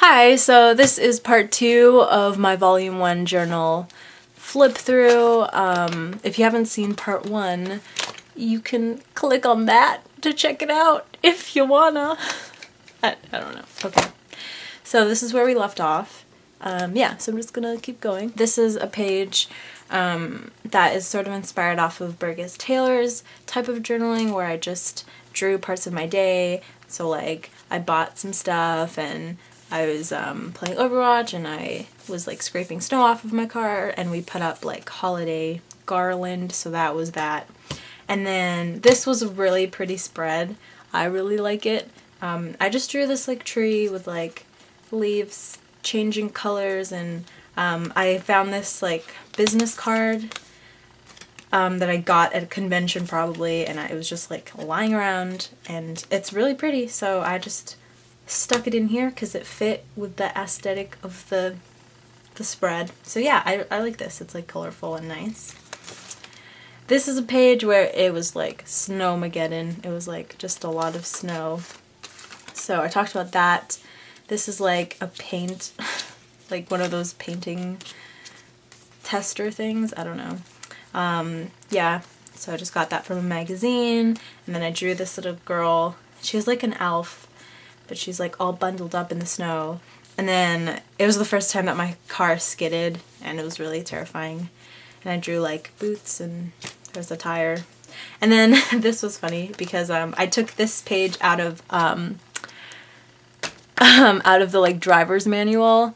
Hi, so this is part 2 of my volume 1 journal flip through. If you haven't seen part 1, you can click on that to check it out if you wanna. I don't know. Okay. So this is where we left off. Yeah, so I'm just gonna keep going. This is a page that is sort of inspired off of Burgess Taylor's type of journaling where I just drew parts of my day. So like I bought some stuff and I was playing Overwatch and I was like scraping snow off of my car and we put up like holiday garland, so that was that. And then this was a really pretty spread. I really like it. I just drew this like tree with like leaves changing colors, and I found this like business card that I got at a convention probably, and it was just like lying around and it's really pretty, so I just stuck it in here because it fit with the aesthetic of the spread. So yeah, I like this. It's like colorful and nice. This is a page where it was like Snowmageddon. It was like just a lot of snow. So I talked about that. This is like a paint, like one of those painting tester things. I don't know. Yeah, so I just got that from a magazine, and then I drew this little girl. She has like an elf, but she's like all bundled up in the snow. And then it was the first time that my car skidded, and it was really terrifying. And I drew like boots, and there's a tire. And then this was funny because I took this page out of the like driver's manual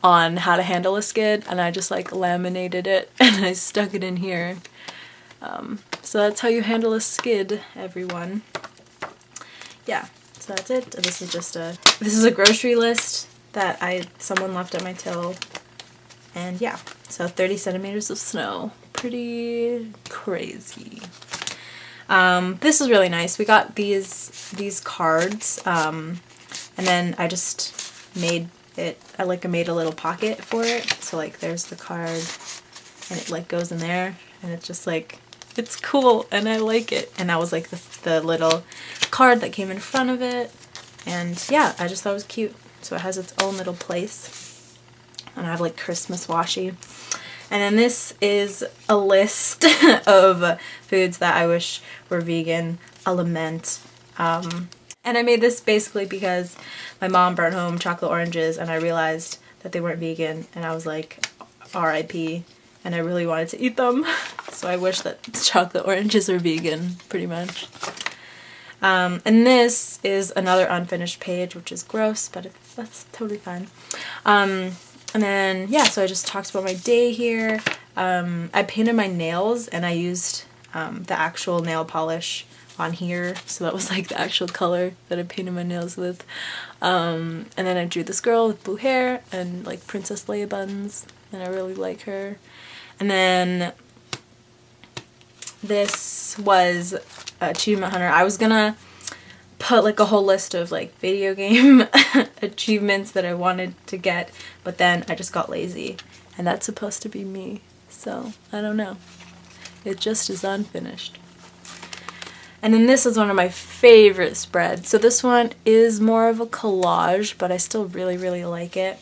on how to handle a skid, and I just like laminated it and I stuck it in here. So that's how you handle a skid, everyone. Yeah. So that's it. This is a grocery list that someone left at my till, and yeah, so 30 centimeters of snow, pretty crazy. This is really nice. We got these cards, and then I just made it. I made a little pocket for it. So like there's the card, and it like goes in there, and it's just like, it's cool and I like it. And that was like the little card that came in front of it. And yeah, I just thought it was cute. So it has its own little place. And I have like Christmas washi. And then this is a list of foods that I wish were vegan. A lament. And I made this basically because my mom brought home chocolate oranges and I realized that they weren't vegan. And I was like, RIP. And I really wanted to eat them. So I wish that chocolate oranges were vegan, pretty much. And this is another unfinished page, which is gross, but that's totally fine. And then, yeah, so I just talked about my day here. I painted my nails, and I used the actual nail polish on here. So that was like the actual color that I painted my nails with. And then I drew this girl with blue hair and like Princess Leia buns, and I really like her. And then this was Achievement Hunter. I was gonna put like a whole list of like video game achievements that I wanted to get, but then I just got lazy, and that's supposed to be me, so I don't know. It just is unfinished. And then this is one of my favorite spreads. So this one is more of a collage, but I still really, really like it.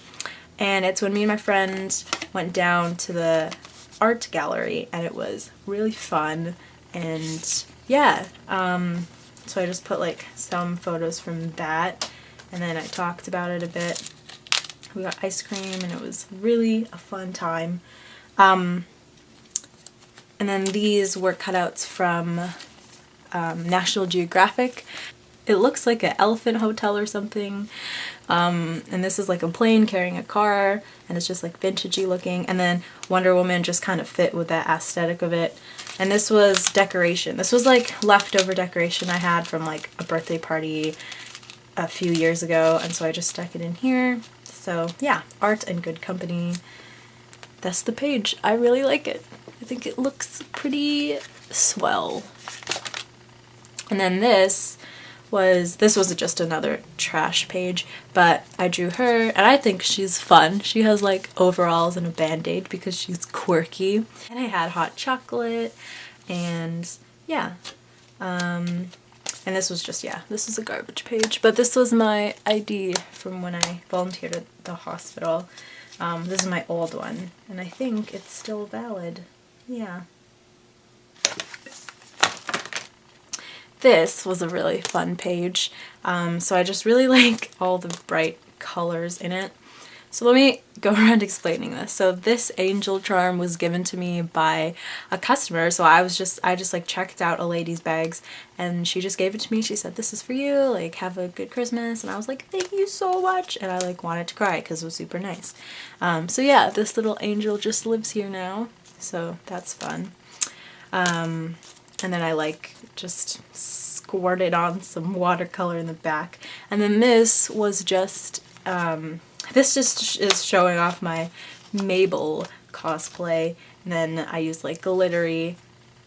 And it's when me and my friend went down to the art gallery, and it was really fun. And yeah, so I just put like some photos from that, and then I talked about it a bit. We got ice cream, and it was really a fun time. And then these were cutouts from National Geographic. It looks like an elephant hotel or something. And this is like a plane carrying a car, and it's just like vintagey looking. And then Wonder Woman just kind of fit with that aesthetic of it. And this was decoration. This was like leftover decoration I had from like a birthday party a few years ago, and so I just stuck it in here. So yeah, art and good company. That's the page. I really like it. I think it looks pretty swell. And then this was just another trash page, but I drew her, and I think she's fun. She has like overalls and a band-aid because she's quirky. And I had hot chocolate, and yeah. And this was just, yeah, this is a garbage page. But this was my ID from when I volunteered at the hospital. This is my old one, and I think it's still valid. Yeah. This was a really fun page. So I just really like all the bright colors in it. So let me go around explaining this. So this angel charm was given to me by a customer. So I just like checked out a lady's bags and she just gave it to me. She said, "This is for you, like have a good Christmas." And I was like, "Thank you so much." And I like wanted to cry because it was super nice. So yeah, this little angel just lives here now. So that's fun. And then I like just squirted on some watercolor in the back. And then this was just, this just is showing off my Mabel cosplay. And then I used like glittery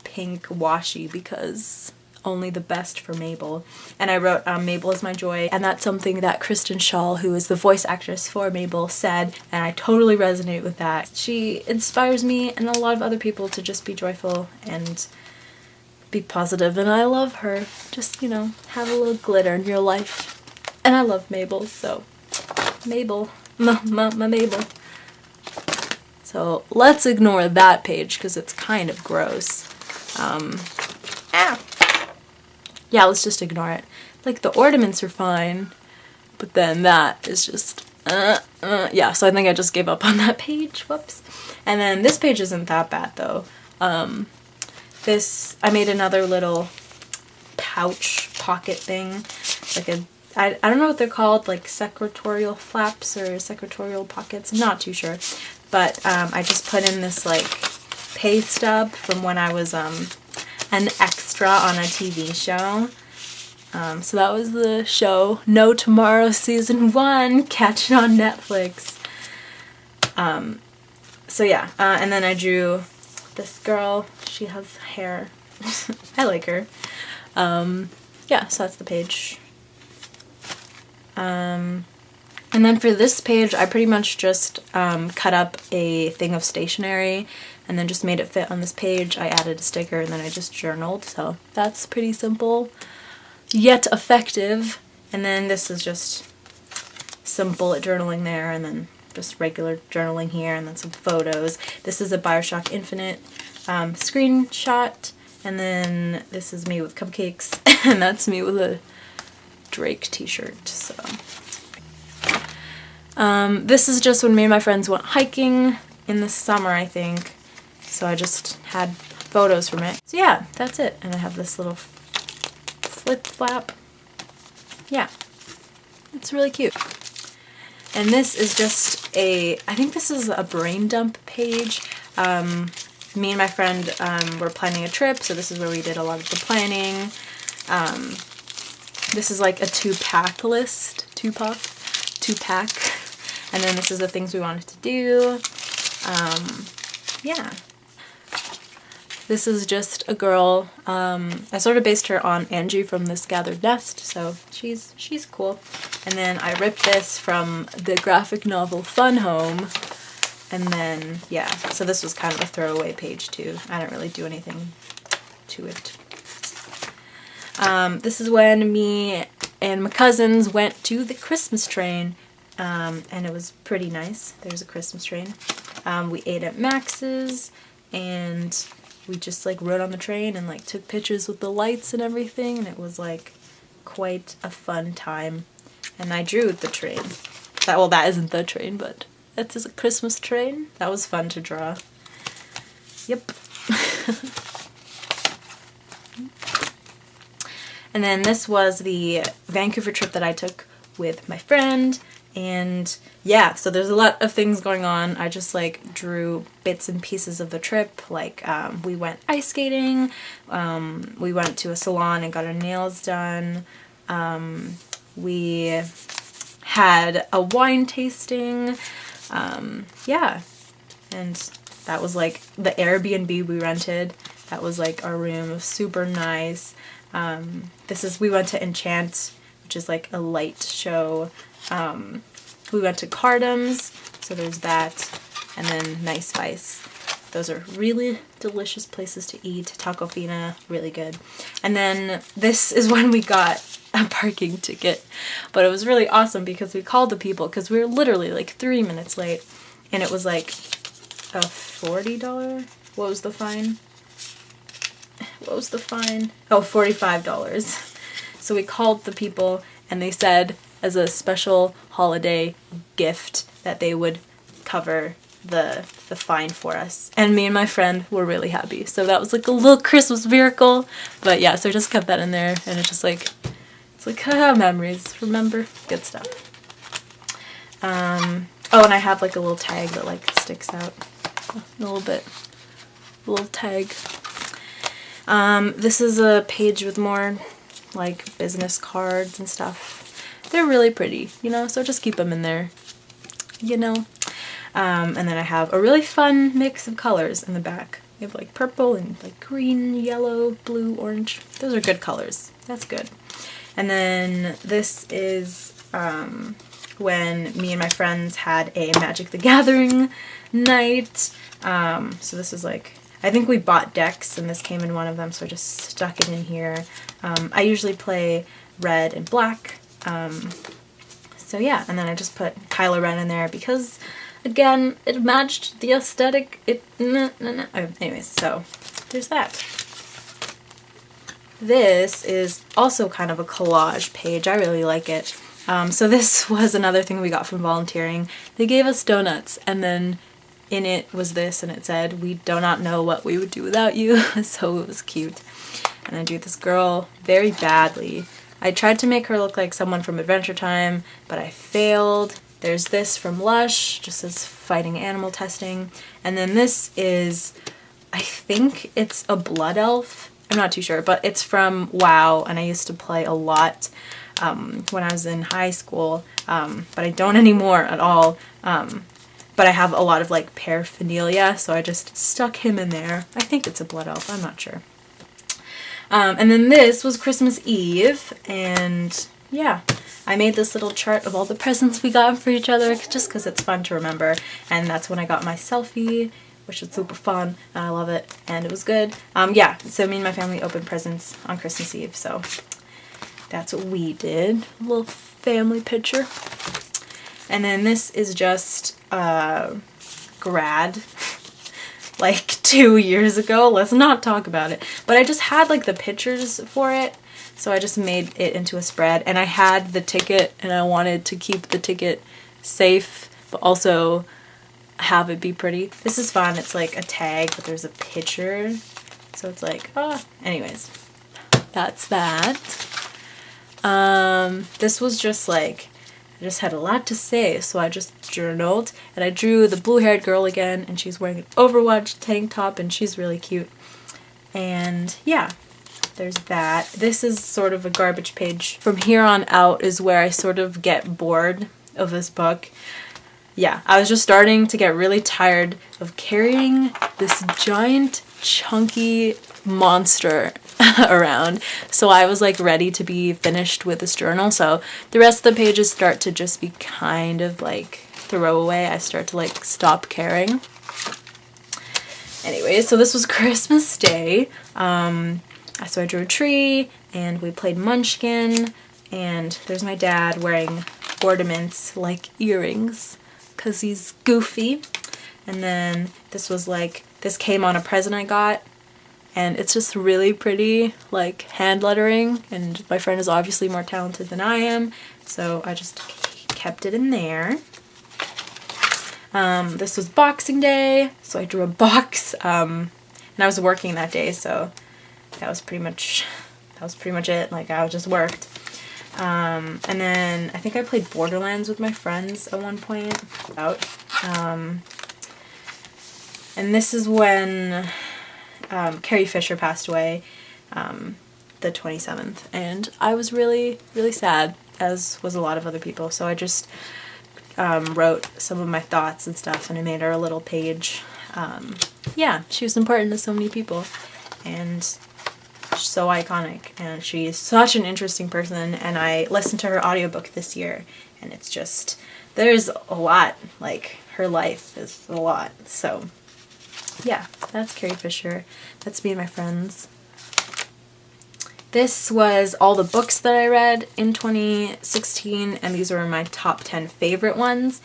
pink washi because only the best for Mabel. And I wrote Mabel is my joy, and that's something that Kristen Schaal, who is the voice actress for Mabel, said, and I totally resonate with that. She inspires me and a lot of other people to just be joyful and be positive, and I love her. Just, you know, have a little glitter in your life. And I love Mabel, so Mabel, my Mabel. So let's ignore that page because it's kind of gross. Yeah, let's just ignore it. Like the ornaments are fine, but then that is just yeah, so I think I just gave up on that page. Whoops. And then this page isn't that bad though. This, I made another little pouch pocket thing, like a, I don't know what they're called, like secretarial flaps or secretarial pockets, I'm not too sure, but I just put in this like pay stub from when I was an extra on a TV show. So that was the show No Tomorrow Season 1, catch it on Netflix. So yeah, and then I drew this girl. She has hair. I like her. Yeah, so that's the page. And then for this page, I pretty much just cut up a thing of stationery and then just made it fit on this page. I added a sticker and then I just journaled, so that's pretty simple, yet effective. And then this is just some bullet journaling there, and then just regular journaling here, and then some photos. This is a BioShock Infinite screenshot, and then this is me with cupcakes, and that's me with a Drake t-shirt. So this is just when me and my friends went hiking in the summer, I think, so I just had photos from it. So yeah, that's it. And I have this little flip flap. Yeah, it's really cute. And this is just a, I think this is a brain dump page. Me and my friend were planning a trip, so this is where we did a lot of the planning. This is like a two-pack list, two-pack. And then this is the things we wanted to do. Yeah. This is just a girl. I sort of based her on Angie from This Gathered Nest, so she's cool. And then I ripped this from the graphic novel Fun Home. And then, yeah, so this was kind of a throwaway page too. I didn't really do anything to it. This is when me and my cousins went to the Christmas train, and it was pretty nice. There's a Christmas train. We ate at Max's, and we just like rode on the train and like took pictures with the lights and everything, and it was like quite a fun time. And I drew the train. Well, that isn't the train, but that is a Christmas train. That was fun to draw. Yep. And then this was the Vancouver trip that I took with my friend. And yeah, so there's a lot of things going on. I just like drew bits and pieces of the trip. Like we went ice skating, we went to a salon and got our nails done. We had a wine tasting. Yeah, and that was like the Airbnb we rented. That was like our room. It was super nice. We went to Enchant, which is like a light show. We went to Cardam's, so there's that, and then Nice Vice. Those are really delicious places to eat. Taco Fina, really good. And then this is when we got a parking ticket, but it was really awesome because we called the people because we were literally like 3 minutes late, and it was like a $40. What was the fine? What was the fine? Oh, $45. So we called the people, and they said as a special holiday gift that they would cover the fine for us. And me and my friend were really happy. So that was like a little Christmas miracle. But yeah, so I just kept that in there, and it's just like, it's like, haha, memories. Remember? Good stuff. Oh, and I have like a little tag that like sticks out a little bit. A little tag. This is a page with more like business cards and stuff. They're really pretty, you know, so just keep them in there, you know. And then I have a really fun mix of colors in the back. We have like purple and like green, yellow, blue, orange. Those are good colors. That's good. And then this is when me and my friends had a Magic the Gathering night. So this is like, I think we bought decks and this came in one of them, so I just stuck it in here. I usually play red and black. So yeah, and then I just put Kylo Ren in there because, again, it matched the aesthetic. Anyways, so there's that. This is also kind of a collage page. I really like it. So this was another thing we got from volunteering. They gave us donuts, and then in it was this, and it said, "We do not know what we would do without you." So it was cute. And I drew this girl very badly. I tried to make her look like someone from Adventure Time, but I failed. There's this from Lush, just as fighting animal testing. And then this is, I think it's a blood elf. I'm not too sure, but it's from WoW, and I used to play a lot when I was in high school, but I don't anymore at all. But I have a lot of like paraphernalia, so I just stuck him in there. I think it's a blood elf, I'm not sure. And then this was Christmas Eve, and yeah, I made this little chart of all the presents we got for each other just because it's fun to remember. And that's when I got my selfie, which was super fun, and I love it, and it was good. Yeah, so me and my family opened presents on Christmas Eve, so that's what we did. A little family picture. And then this is just grad, like 2 years ago. Let's not talk about it. But I just had like the pictures for it, so I just made it into a spread. And I had the ticket, and I wanted to keep the ticket safe, but also have it be pretty. This is fun. It's like a tag, but there's a picture, so it's like, anyways, that's that. This was just like, I just had a lot to say, so I just journaled, and I drew the blue-haired girl again, and she's wearing an Overwatch tank top, and she's really cute. And yeah, there's that. This is sort of a garbage page. From here on out is where I sort of get bored of this book. Yeah, I was just starting to get really tired of carrying this giant, chunky monster around. So I was like ready to be finished with this journal. So the rest of the pages start to just be kind of like throwaway. I start to like stop caring. Anyway, so this was Christmas Day. So I drew a tree, and we played Munchkin, and there's my dad wearing ornaments like earrings, because he's goofy. And then this was like, this came on a present I got, and it's just really pretty, like hand lettering, and my friend is obviously more talented than I am, so I just kept it in there. This was Boxing Day, so I drew a box, and I was working that day, so that was pretty much it. Like, I just worked. And then I think I played Borderlands with my friends at one point. And this is when Carrie Fisher passed away, the 27th, and I was really, really sad, as was a lot of other people, so I just wrote some of my thoughts and stuff, and I made her a little page. Yeah, she was important to so many people, and so iconic, and she's such an interesting person, and I listened to her audiobook this year, and it's just, there's a lot, like, her life is a lot, so yeah, that's Carrie Fisher. That's me and my friends. This was all the books that I read in 2016, and these were my top 10 favorite ones.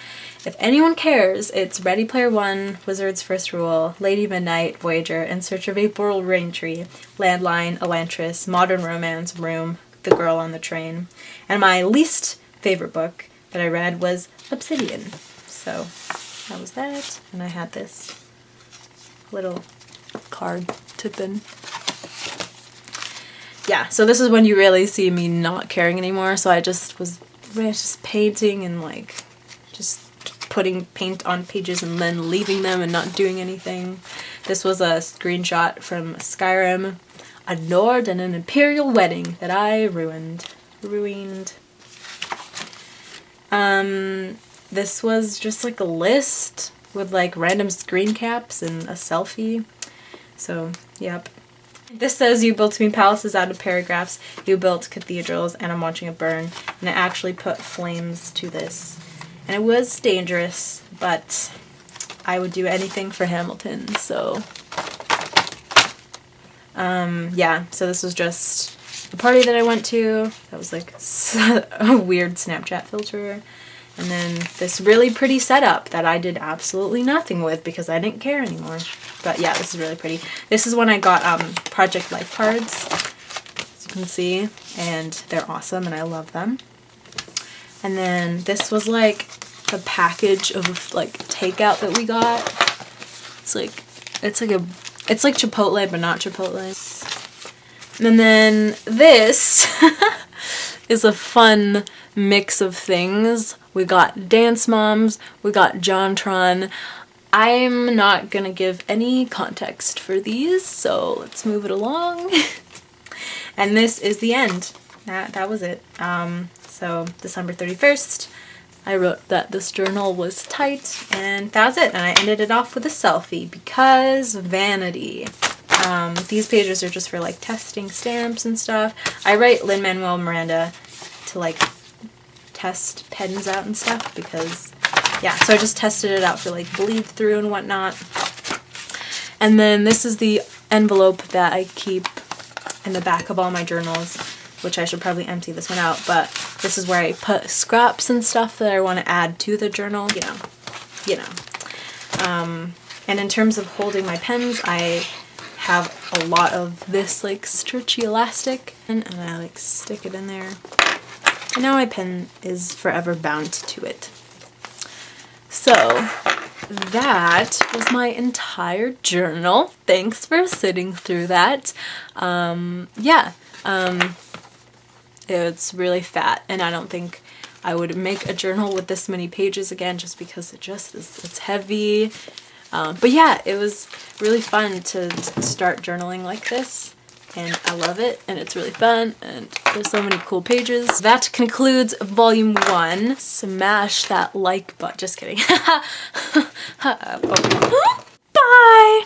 If anyone cares, it's Ready Player One, Wizard's First Rule, Lady Midnight, Voyager, In Search of April Raintree, Landline, Elantris, Modern Romance, Room, The Girl on the Train. And my least favorite book that I read was Obsidian. So that was that, and I had this little card to pin. Yeah, so this is when you really see me not caring anymore, so I just was just painting and like just putting paint on pages and then leaving them and not doing anything. This was a screenshot from Skyrim, a Nord and an Imperial wedding that I ruined. This was just like a list with like random screen caps and a selfie. So, yep. This says you built me palaces out of paragraphs, you built cathedrals, and I'm watching it burn. And I actually put flames to this. And it was dangerous, but I would do anything for Hamilton, so... yeah, so this was just a party that I went to. That was like a weird Snapchat filter. And then this really pretty setup that I did absolutely nothing with because I didn't care anymore. But yeah, this is really pretty. This is when I got Project Life cards, as you can see, and they're awesome and I love them. And then this was like the package of like takeout that we got. It's like Chipotle but not Chipotle. And then this is a fun mix of things. We got Dance Moms, we got JonTron. I'm not gonna give any context for these, so let's move it along. And this is the end. That was it. So December 31st, I wrote that this journal was tight, and that was it. And I ended it off with a selfie because vanity. These pages are just for like testing stamps and stuff. I write Lin-Manuel Miranda to like test pens out and stuff because, yeah, so I just tested it out for like bleed through and whatnot. And then this is the envelope that I keep in the back of all my journals, which I should probably empty this one out, but this is where I put scraps and stuff that I want to add to the journal, you know. And in terms of holding my pens, I have a lot of this like stretchy elastic, and I like stick it in there. And now my pen is forever bound to it. So that was my entire journal. Thanks for sitting through that. It's really fat, and I don't think I would make a journal with this many pages again just because it's heavy. But yeah, it was really fun to start journaling like this. And I love it, and it's really fun, and there's so many cool pages. That concludes volume 1. Smash that like button. Just kidding. Bye!